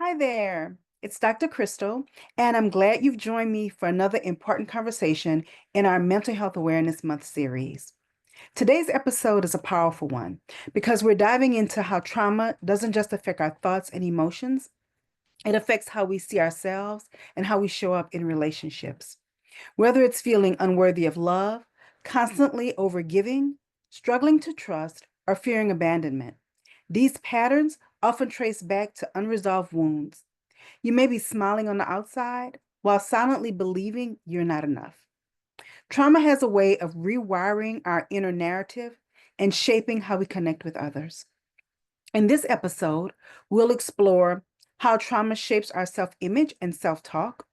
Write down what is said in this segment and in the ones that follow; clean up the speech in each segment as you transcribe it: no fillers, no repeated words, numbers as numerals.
Hi there. It's Dr. Crystal, and I'm glad you've joined me for another important conversation in our Mental Health Awareness Month series. Today's episode is a powerful one because we're diving into how trauma doesn't just affect our thoughts and emotions, it affects how we see ourselves and how we show up in relationships. Whether it's feeling unworthy of love, constantly overgiving, struggling to trust, or fearing abandonment, these patterns often trace back to unresolved wounds. You may be smiling on the outside while silently believing you're not enough. Trauma has a way of rewiring our inner narrative and shaping how we connect with others. In this episode, we'll explore how trauma shapes our self image and self talk,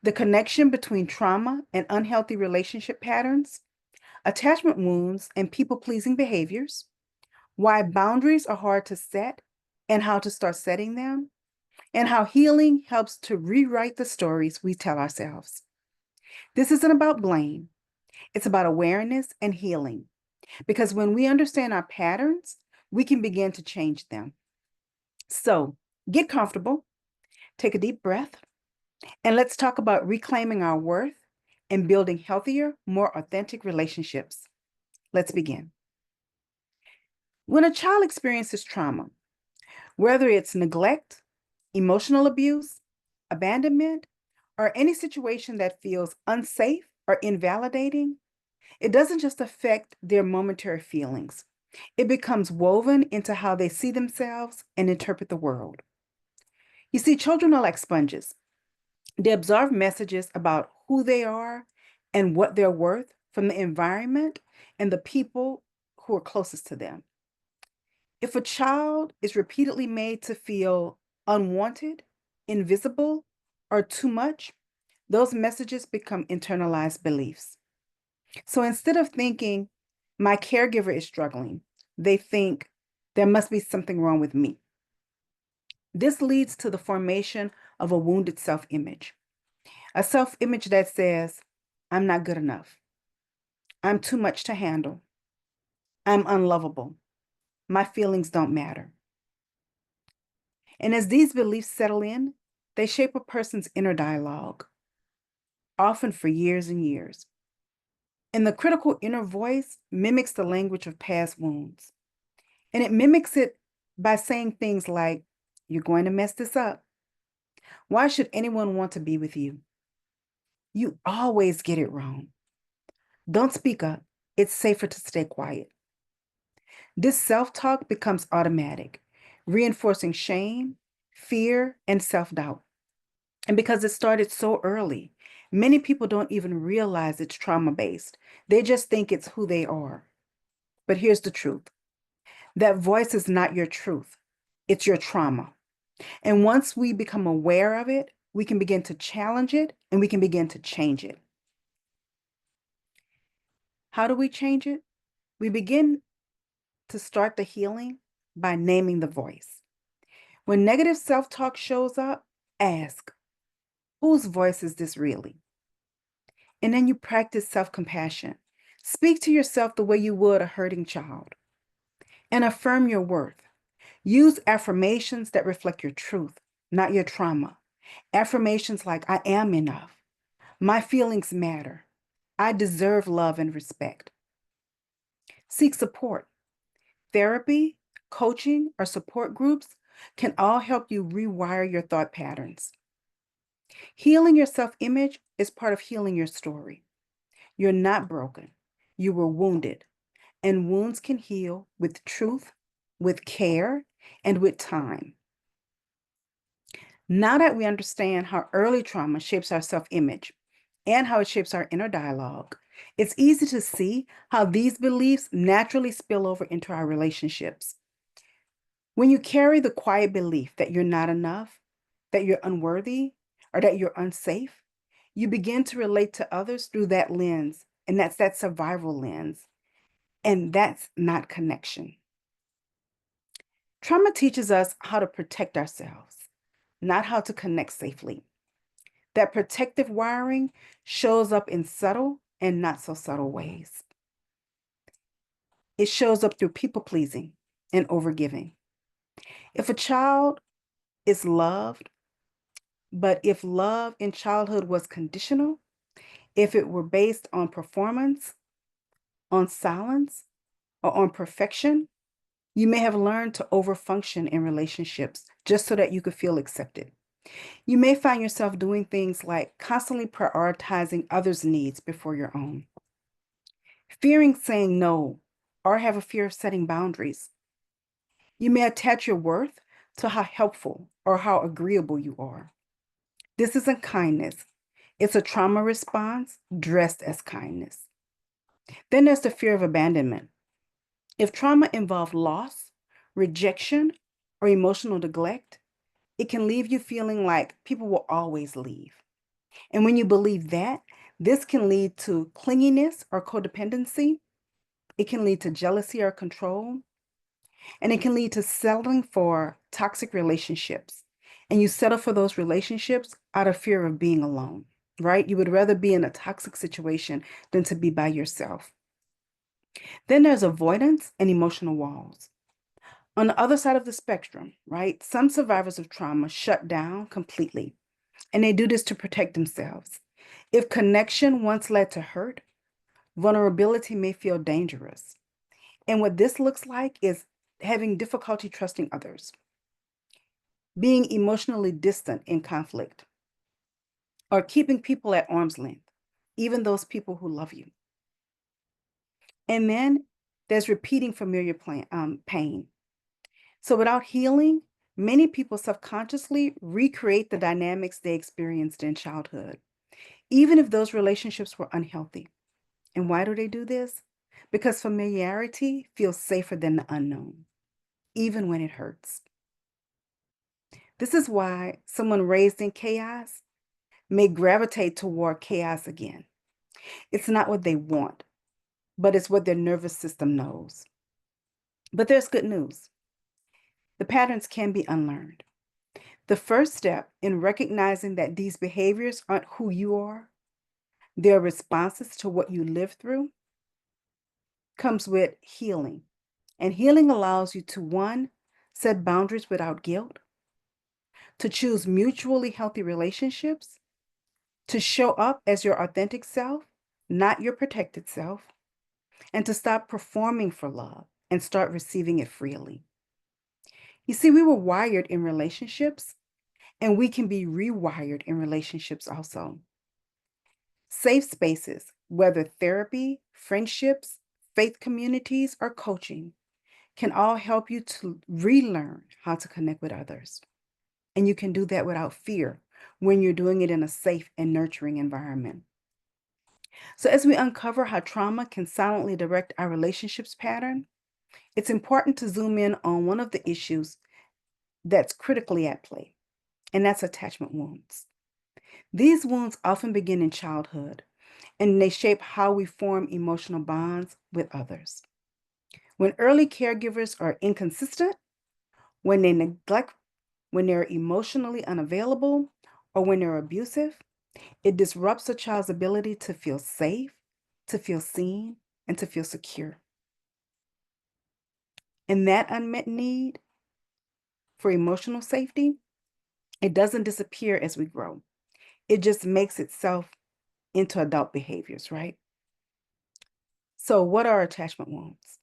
the connection between trauma and unhealthy relationship patterns, attachment wounds and people pleasing behaviors, why boundaries are hard to set and how to start setting them, and how healing helps to rewrite the stories we tell ourselves. This isn't about blame, it's about awareness and healing. Because when we understand our patterns, we can begin to change them. So get comfortable, take a deep breath, and let's talk about reclaiming our worth and building healthier, more authentic relationships. Let's begin. When a child experiences trauma, whether it's neglect, emotional abuse, abandonment, or any situation that feels unsafe or invalidating, it doesn't just affect their momentary feelings. It becomes woven into how they see themselves and interpret the world. You see, children are like sponges. They absorb messages about who they are and what they're worth from the environment and the people who are closest to them. If a child is repeatedly made to feel unwanted, invisible, or too much, those messages become internalized beliefs. So instead of thinking, my caregiver is struggling, they think there must be something wrong with me. This leads to the formation of a wounded self image, a self image that says, I'm not good enough. I'm too much to handle. I'm unlovable. My feelings don't matter. And as these beliefs settle in, they shape a person's inner dialogue, often for years and years. And the critical inner voice mimics the language of past wounds. And it mimics it by saying things like, you're going to mess this up. Why should anyone want to be with you? You always get it wrong. Don't speak up. It's safer to stay quiet. This self-talk becomes automatic, reinforcing shame, fear, and self-doubt. And because it started so early, many people don't even realize it's trauma-based. They just think it's who they are. But here's the truth. That voice is not your truth. It's your trauma. And once we become aware of it, we can begin to challenge it and we can begin to change it. How do we change it? We begin to start the healing by naming the voice. When negative self-talk shows up, ask, whose voice is this really? And then you practice self-compassion. Speak to yourself the way you would a hurting child and affirm your worth. Use affirmations that reflect your truth, not your trauma. Affirmations like, I am enough. My feelings matter. I deserve love and respect. Seek support. Therapy, coaching, or support groups can all help you rewire your thought patterns. Healing your self-image is part of healing your story. You're not broken. You were wounded, and wounds can heal with truth, with care, and with time. Now that we understand how early trauma shapes our self-image and how it shapes our inner dialogue, it's easy to see how these beliefs naturally spill over into our relationships. When you carry the quiet belief that you're not enough, that you're unworthy, or that you're unsafe, you begin to relate to others through that lens, and that's that survival lens, and that's not connection. Trauma teaches us how to protect ourselves, not how to connect safely. That protective wiring shows up in subtle and not so subtle ways. It shows up through people pleasing and overgiving. If a child is loved, but if love in childhood was conditional, if it were based on performance, on silence, or on perfection, you may have learned to overfunction in relationships just so that you could feel accepted. You may find yourself doing things like constantly prioritizing others' needs before your own, fearing saying no, or have a fear of setting boundaries. You may attach your worth to how helpful or how agreeable you are. This isn't kindness. It's a trauma response dressed as kindness. Then there's the fear of abandonment. If trauma involved loss, rejection, or emotional neglect, it can leave you feeling like people will always leave. And when you believe that, this can lead to clinginess or codependency. It can lead to jealousy or control. And it can lead to settling for toxic relationships. And you settle for those relationships out of fear of being alone, right? You would rather be in a toxic situation than to be by yourself. Then there's avoidance and emotional walls. On the other side of the spectrum, right? Some survivors of trauma shut down completely, and they do this to protect themselves. If connection once led to hurt, vulnerability may feel dangerous. And what this looks like is having difficulty trusting others, being emotionally distant in conflict, or keeping people at arm's length, even those people who love you. And then there's repeating familiar pain. So without healing, many people subconsciously recreate the dynamics they experienced in childhood, even if those relationships were unhealthy. And why do they do this? Because familiarity feels safer than the unknown, even when it hurts. This is why someone raised in chaos may gravitate toward chaos again. It's not what they want, but it's what their nervous system knows. But there's good news. The patterns can be unlearned. The first step in recognizing that these behaviors aren't who you are, they're responses to what you lived through, comes with healing. And healing allows you to, one, set boundaries without guilt, to choose mutually healthy relationships, to show up as your authentic self, not your protected self, and to stop performing for love and start receiving it freely. You see, we were wired in relationships, and we can be rewired in relationships also. Safe spaces, whether therapy, friendships, faith communities, or coaching, can all help you to relearn how to connect with others. And you can do that without fear when you're doing it in a safe and nurturing environment. So, as we uncover how trauma can silently direct our relationships pattern, it's important to zoom in on one of the issues that's critically at play, and that's attachment wounds. These wounds often begin in childhood, and they shape how we form emotional bonds with others. When early caregivers are inconsistent, when they neglect, when they're emotionally unavailable, or when they're abusive, it disrupts a child's ability to feel safe, to feel seen, and to feel secure. And that unmet need for emotional safety, it doesn't disappear as we grow. It just makes itself into adult behaviors, right? So, what are attachment wounds?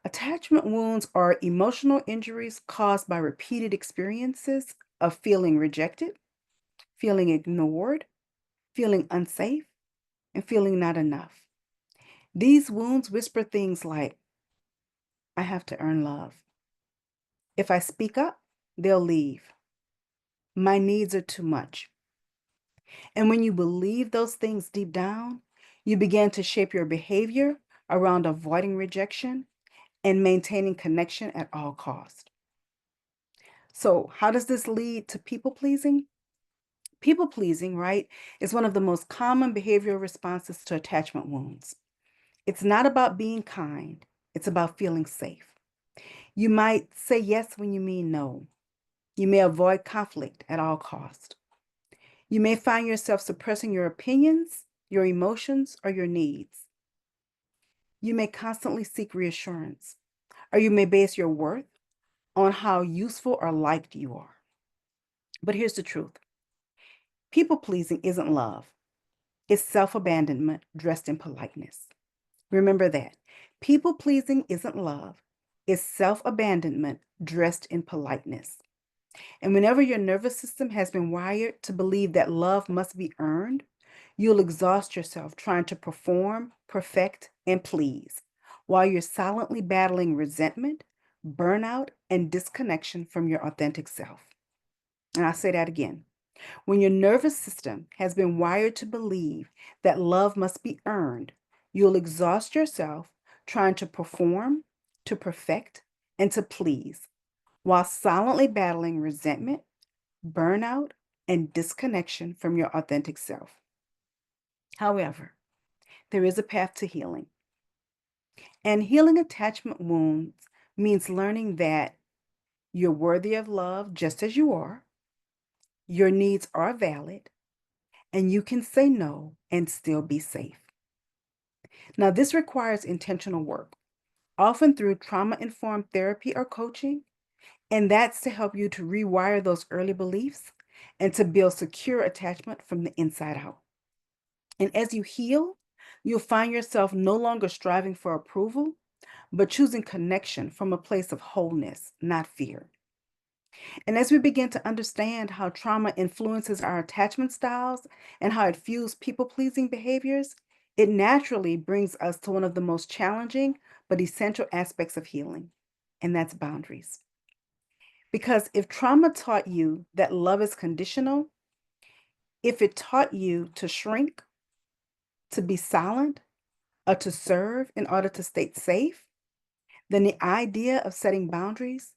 Attachment wounds are emotional injuries caused by repeated experiences of feeling rejected, feeling ignored, feeling unsafe, and feeling not enough. These wounds whisper things like, I have to earn love. If I speak up, they'll leave. My needs are too much. And when you believe those things deep down, you begin to shape your behavior around avoiding rejection and maintaining connection at all costs. So, how does this lead to people pleasing? People pleasing, right, is one of the most common behavioral responses to attachment wounds. It's not about being kind, it's about feeling safe. You might say yes when you mean no. You may avoid conflict at all costs. You may find yourself suppressing your opinions, your emotions, or your needs. You may constantly seek reassurance, or you may base your worth on how useful or liked you are. But here's the truth. People pleasing isn't love. It's self-abandonment dressed in politeness. Remember that. People pleasing isn't love. It's self-abandonment dressed in politeness. And whenever your nervous system has been wired to believe that love must be earned, you'll exhaust yourself trying to perform, perfect, and please, while you're silently battling resentment, burnout, and disconnection from your authentic self. And I'll say that again. When your nervous system has been wired to believe that love must be earned, you'll exhaust yourself trying to perform, to perfect, and to please, while silently battling resentment, burnout, and disconnection from your authentic self. However, there is a path to healing. And healing attachment wounds means learning that you're worthy of love just as you are, your needs are valid, and you can say no and still be safe. Now, this requires intentional work, often through trauma-informed therapy or coaching, and that's to help you to rewire those early beliefs and to build secure attachment from the inside out. And as you heal, you'll find yourself no longer striving for approval, but choosing connection from a place of wholeness, not fear. And as we begin to understand how trauma influences our attachment styles and how it fuels people-pleasing behaviors, it naturally brings us to one of the most challenging but essential aspects of healing, and that's boundaries. Because if trauma taught you that love is conditional, if it taught you to shrink, to be silent, or to serve in order to stay safe, then the idea of setting boundaries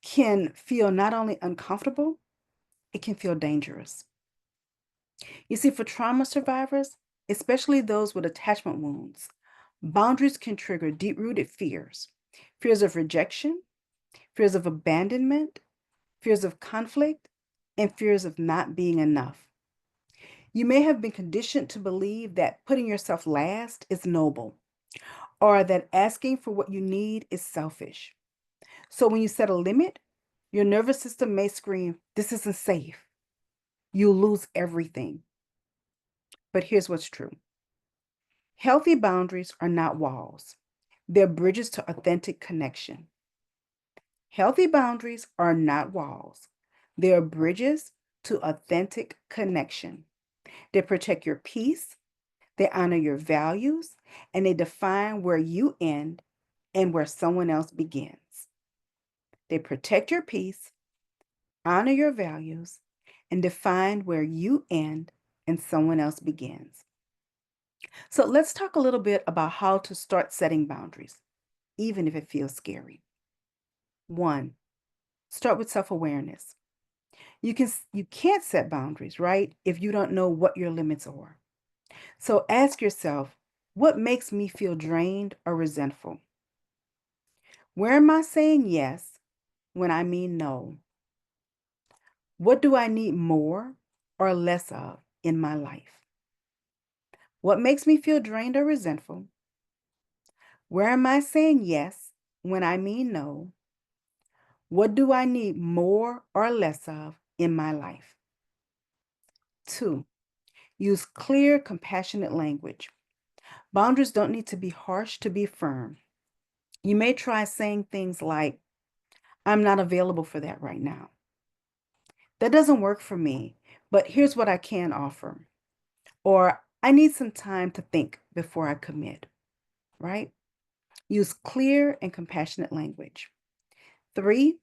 can feel not only uncomfortable, it can feel dangerous. You see, for trauma survivors, especially those with attachment wounds, boundaries can trigger deep-rooted fears, fears of rejection, fears of abandonment, fears of conflict, and fears of not being enough. You may have been conditioned to believe that putting yourself last is noble, or that asking for what you need is selfish. So when you set a limit, your nervous system may scream, "This isn't safe." You'll lose everything. But here's what's true. Healthy boundaries are not walls. They're bridges to authentic connection. Healthy boundaries are not walls. They are bridges to authentic connection. They protect your peace, they honor your values, and they define where you end and where someone else begins. They protect your peace, honor your values, and define where you end and someone else begins. So let's talk a little bit about how to start setting boundaries, even if it feels scary. One, start with self-awareness. You can't set boundaries, right? If you don't know what your limits are. So ask yourself, what makes me feel drained or resentful? Where am I saying yes when I mean no? What do I need more or less of in my life? What makes me feel drained or resentful? Where am I saying yes when I mean no? What do I need more or less of in my life? Two, use clear, compassionate language. Boundaries don't need to be harsh to be firm. You may try saying things like, "I'm not available for that right now. That doesn't work for me, but here's what I can offer." Or, "I need some time to think before I commit," right? Use clear and compassionate language. Three,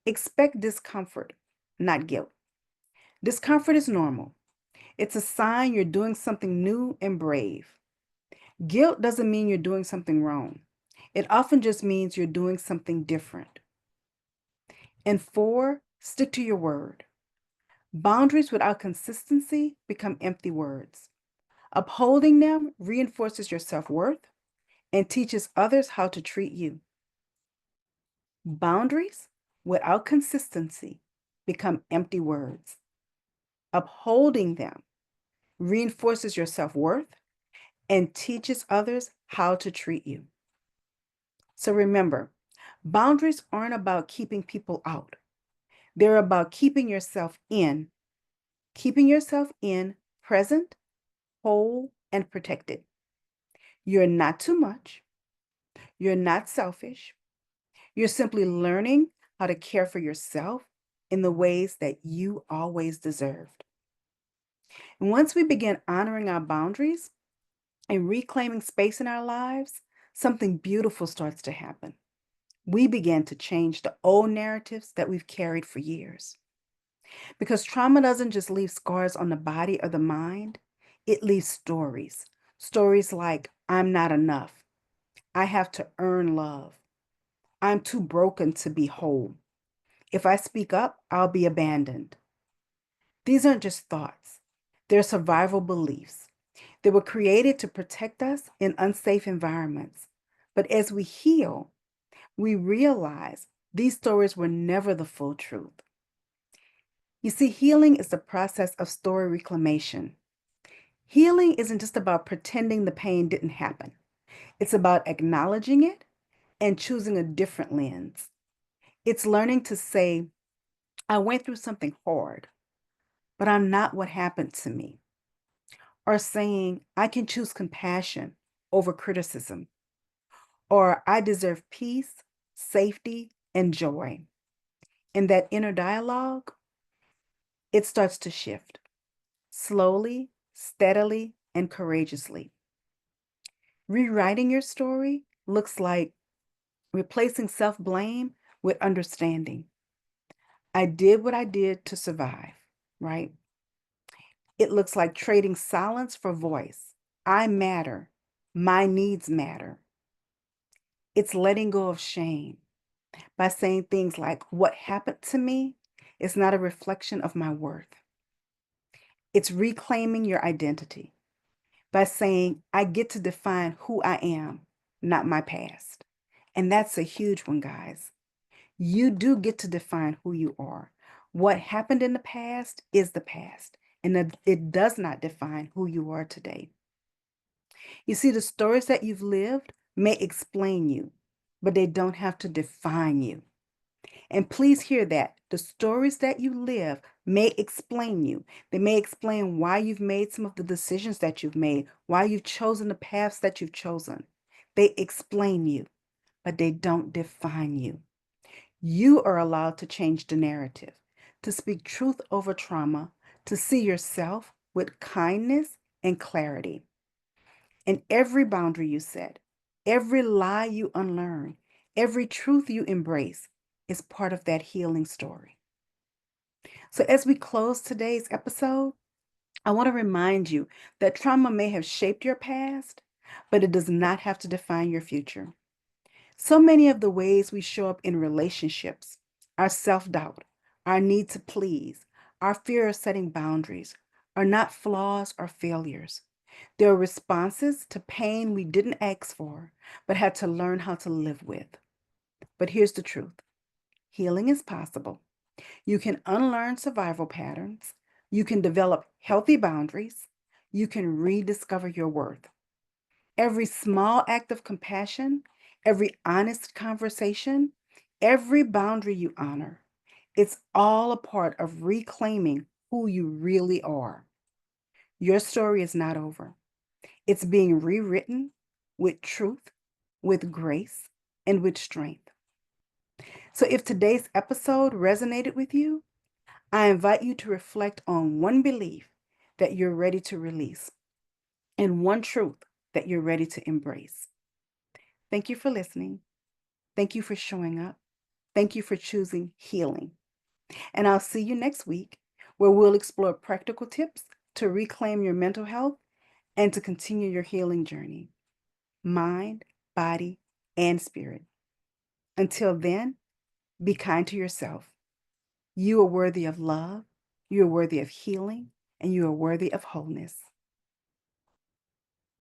expect discomfort, not guilt. Discomfort is normal. It's a sign you're doing something new and brave. Guilt doesn't mean you're doing something wrong. It often just means you're doing something different. And four, stick to your word. Boundaries without consistency become empty words. Upholding them reinforces your self-worth and teaches others how to treat you. Boundaries without consistency become empty words. Upholding them reinforces your self-worth and teaches others how to treat you. So remember, boundaries aren't about keeping people out. They're about keeping yourself in, present, whole, and protected. You're not too much. You're not selfish. You're simply learning how to care for yourself in the ways that you always deserved. And once we begin honoring our boundaries and reclaiming space in our lives, something beautiful starts to happen. We begin to change the old narratives that we've carried for years. Because trauma doesn't just leave scars on the body or the mind, it leaves stories. Stories like, I'm not enough. I have to earn love. I'm too broken to be whole. If I speak up, I'll be abandoned. These aren't just thoughts, they're survival beliefs. They were created to protect us in unsafe environments. But as we heal, we realize these stories were never the full truth. You see, healing is the process of story reclamation. Healing isn't just about pretending the pain didn't happen. It's about acknowledging it and choosing a different lens. It's learning to say, I went through something hard, but I'm not what happened to me. Or saying, I can choose compassion over criticism. Or I deserve peace, safety, and joy. In that inner dialogue, it starts to shift slowly, steadily, and courageously. Rewriting your story looks like replacing self blame with understanding. I did what I did to survive, right? It looks like trading silence for voice. I matter. My needs matter. It's letting go of shame by saying things like, what happened to me is not a reflection of my worth. It's reclaiming your identity by saying, I get to define who I am, not my past. And that's a huge one, guys. You do get to define who you are. What happened in the past is the past, and it does not define who you are today. You see, the stories that you've lived may explain you, but they don't have to define you. And please hear that. The stories that you live may explain you. They may explain why you've made some of the decisions that you've made, why you've chosen the paths that you've chosen. They explain you, but they don't define you. You are allowed to change the narrative, to speak truth over trauma, to see yourself with kindness and clarity. And every boundary you set, every lie you unlearn, every truth you embrace is part of that healing story. So, as we close today's episode, I want to remind you that trauma may have shaped your past, but it does not have to define your future. So many of the ways we show up in relationships, our self doubt, our need to please, our fear of setting boundaries, are not flaws or failures. They're responses to pain we didn't ask for, but had to learn how to live with. But here's the truth: healing is possible. You can unlearn survival patterns. You can develop healthy boundaries. You can rediscover your worth. Every small act of compassion, every honest conversation, every boundary you honor, it's all a part of reclaiming who you really are. Your story is not over. It's being rewritten with truth, with grace, and with strength. So if today's episode resonated with you, I invite you to reflect on one belief that you're ready to release and one truth that you're ready to embrace. Thank you for listening. Thank you for showing up. Thank you for choosing healing. And I'll see you next week, where we'll explore practical tips to reclaim your mental health and to continue your healing journey, mind, body, and spirit. Until then, be kind to yourself. You are worthy of love, you are worthy of healing, and you are worthy of wholeness.